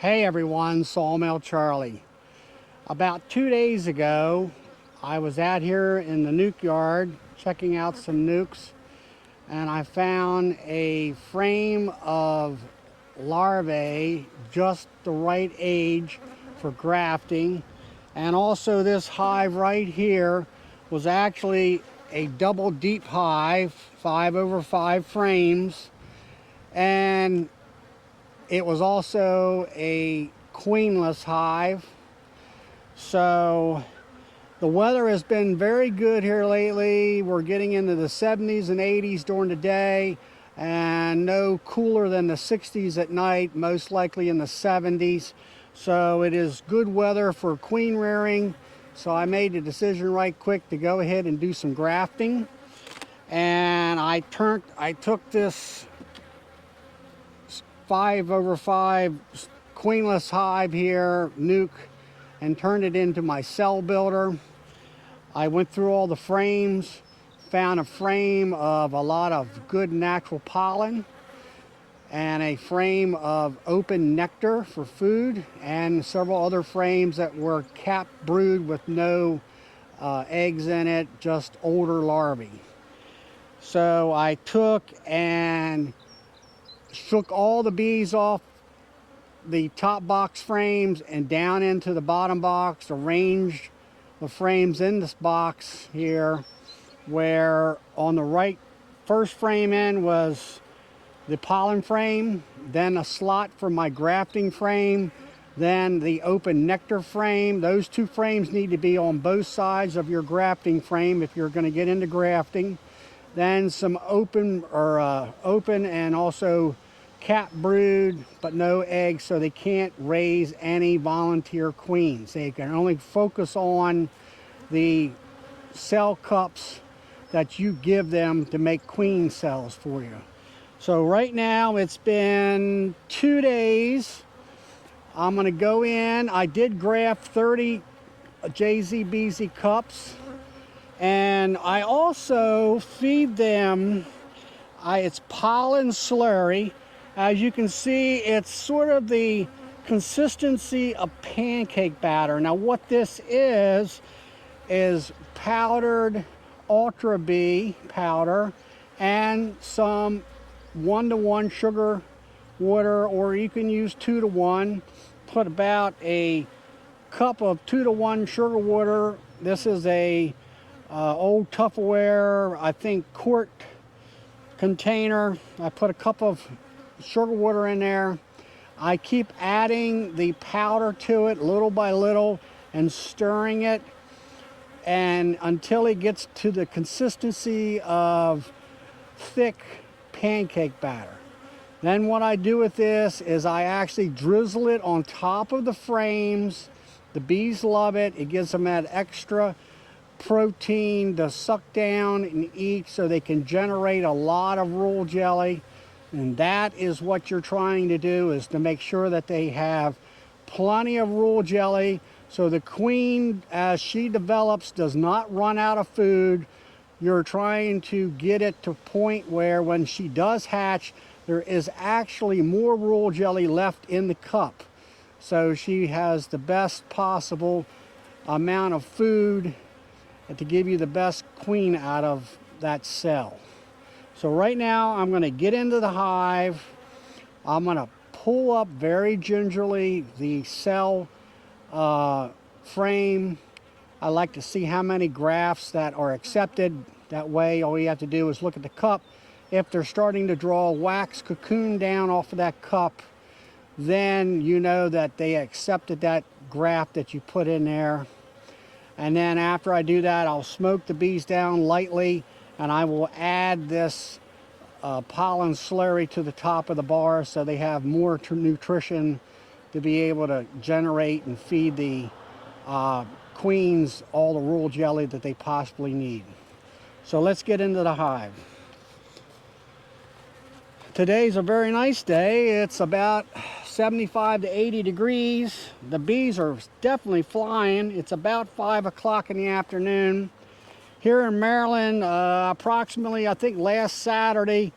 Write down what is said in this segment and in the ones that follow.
Hey everyone, Sawmill Charlie. About 2 days ago, I was out here in the nuke yard checking out some nukes, and I found a frame of larvae just the right age for grafting. And also this hive right here was actually a double deep hive, 5/5 frames, and it was also a queenless hive. So the weather has been very good here lately. We're getting into the 70s and 80s during the day, and no cooler than the 60s at night, most likely in the 70s. So it is good weather for queen rearing. So I made the decision right quick to go ahead and do some grafting. And I took this 5/5 queenless hive here, nuke, and turned it into my cell builder. I went through all the frames, found a frame of a lot of good natural pollen, and a frame of open nectar for food, and several other frames that were cap brood with no eggs in it, just older larvae. So I took and shook all the bees off the top box frames and down into the bottom box, arranged the frames in this box here, where on the right first frame in was the pollen frame, then a slot for my grafting frame, then the open nectar frame. Those two frames need to be on both sides of your grafting frame if you're going to get into grafting. Then some open and also cap brood, but no eggs, so they can't raise any volunteer queens. They can only focus on the cell cups that you give them to make queen cells for you. So right now it's been 2 days. I'm going to go in. I did graft 30 JZBZ cups, and I also feed them it's pollen slurry. As you can see, it's sort of the consistency of pancake batter. Now what this is powdered Ultra B powder and some 1-to-1 sugar water, or you can use 2-to-1. Put about a cup of 2-to-1 sugar water. This is a old Tupperware, I think, quart container. I put a cup of sugar water in there. I keep adding the powder to it little by little and stirring it, and until it gets to the consistency of thick pancake batter. Then what I do with this is I actually drizzle it on top of the frames. The bees love it. It gives them that extra protein to suck down and eat, so they can generate a lot of royal jelly. And that is what you're trying to do, is to make sure that they have plenty of royal jelly, so the queen, as she develops, does not run out of food. You're trying to get it to a point where when she does hatch, there is actually more royal jelly left in the cup. So she has the best possible amount of food to give you the best queen out of that cell. So right now I'm going to get into the hive. I'm going to pull up very gingerly the cell frame. I like to see how many grafts that are accepted. That way all you have to do is look at the cup. If they're starting to draw a wax cocoon down off of that cup, then you know that they accepted that graft that you put in there. And then after I do that, I'll smoke the bees down lightly, and I will add this pollen slurry to the top of the bar, so they have more nutrition to be able to generate and feed the queens all the royal jelly that they possibly need. So let's get into the hive. Today's a very nice day. It's about 75 to 80 degrees. The bees are definitely flying. It's about 5 o'clock in the afternoon. Here in Maryland, approximately, I think last Saturday,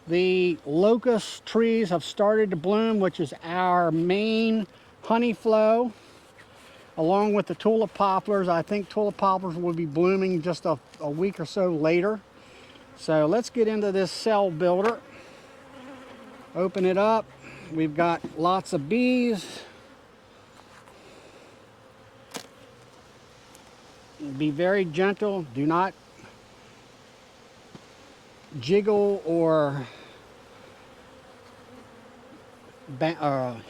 The locust trees have started to bloom, which is our main honey flow, along with the tulip poplars. I think tulip poplars will be blooming just a week or so later. So let's get into this cell builder. Open it up. We've got lots of bees. Be very gentle. Do not jiggle or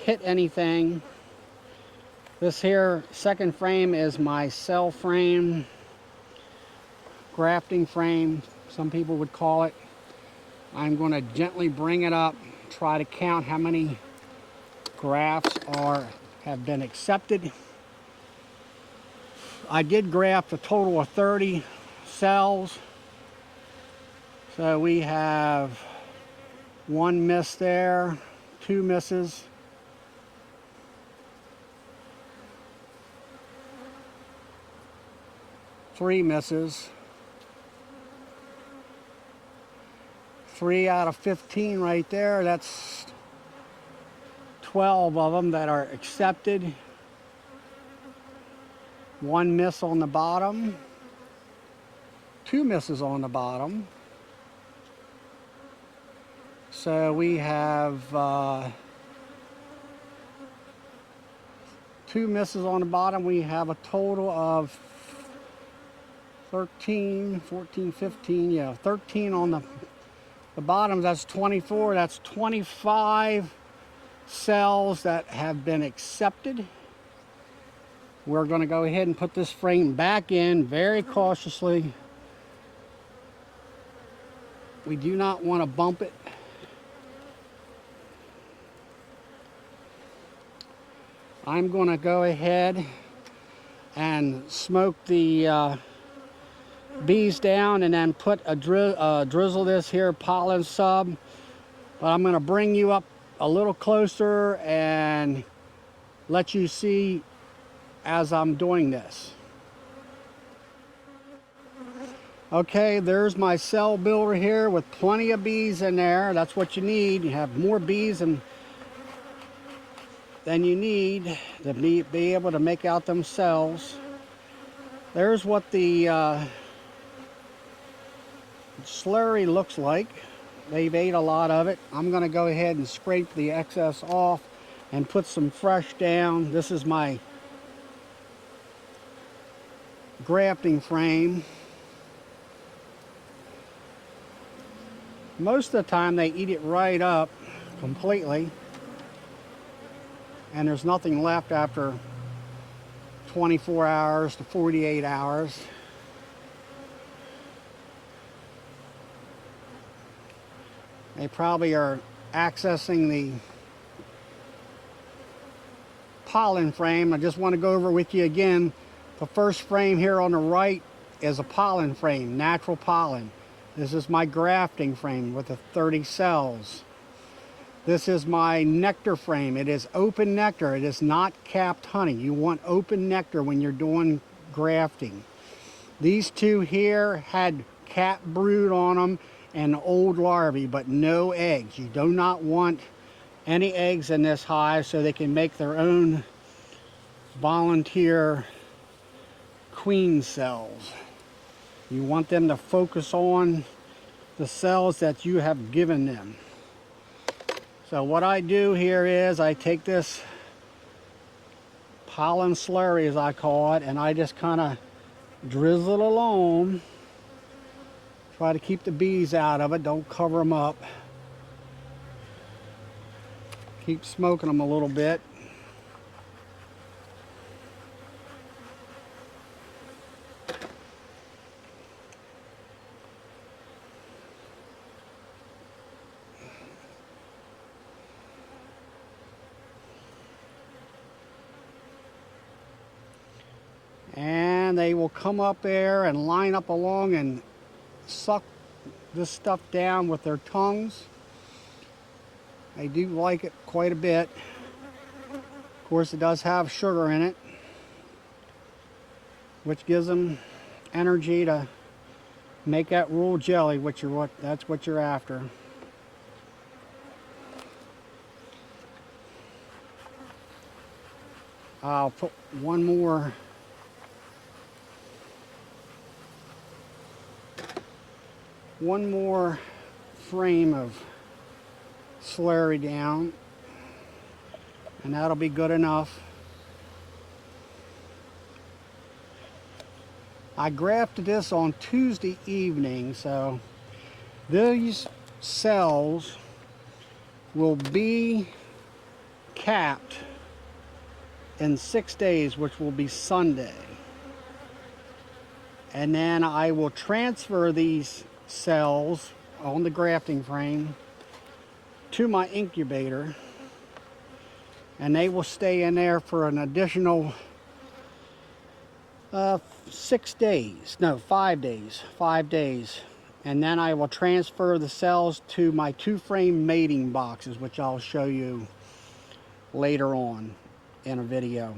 hit anything. This here second frame is my cell frame, grafting frame, some people would call it. I'm going to gently bring it up, try to count how many grafts have been accepted. I did graft a total of 30 cells. So we have 1 miss there, 2 misses, 3 misses, 3 out of 15 right there. That's 12 of them that are accepted. 1 miss on the bottom, 2 misses on the bottom. So we have 2 misses on the bottom. We have a total of 13, 14, 15, yeah, 13 on the bottom. That's 24. That's 25 cells that have been accepted. We're going to go ahead and put this frame back in very cautiously. We do not want to bump it. I'm going to go ahead and smoke the bees down and then put drizzle this here pollen sub. But I'm going to bring you up a little closer and let you see as I'm doing this. Okay, there's my cell builder here with plenty of bees in there. That's what you need. You have more bees than you need to be able to make out them cells. There's what the slurry looks like. They've ate a lot of it. I'm going to go ahead and scrape the excess off and put some fresh down. This is my grafting frame. Most of the time they eat it right up completely, and there's nothing left after 24 hours to 48 hours. They probably are accessing the pollen frame. I just want to go over with you again. The first frame here on the right is a pollen frame, natural pollen. This is my grafting frame with the 30 cells. This is my nectar frame. It is open nectar. It is not capped honey. You want open nectar when you're doing grafting. These two here had cap brood on them and old larvae, but no eggs. You do not want any eggs in this hive, so they can make their own volunteer queen cells. You want them to focus on the cells that you have given them. So what I do here is I take this pollen slurry, as I call it, and I just kind of drizzle it along. Try to keep the bees out of it. Don't cover them up. Keep smoking them a little bit. And they will come up there and line up along and suck this stuff down with their tongues. They do like it quite a bit. Of course, it does have sugar in it, which gives them energy to make that royal jelly, that's what you're after. I'll put one more frame of slurry down, and that'll be good enough. I grafted this on Tuesday evening, so these cells will be capped in 6 days, which will be Sunday. And then I will transfer these cells on the grafting frame to my incubator, and they will stay in there for an additional 6 days, no, 5 days, 5 days. And then I will transfer the cells to my 2-frame mating boxes, which I'll show you later on in a video.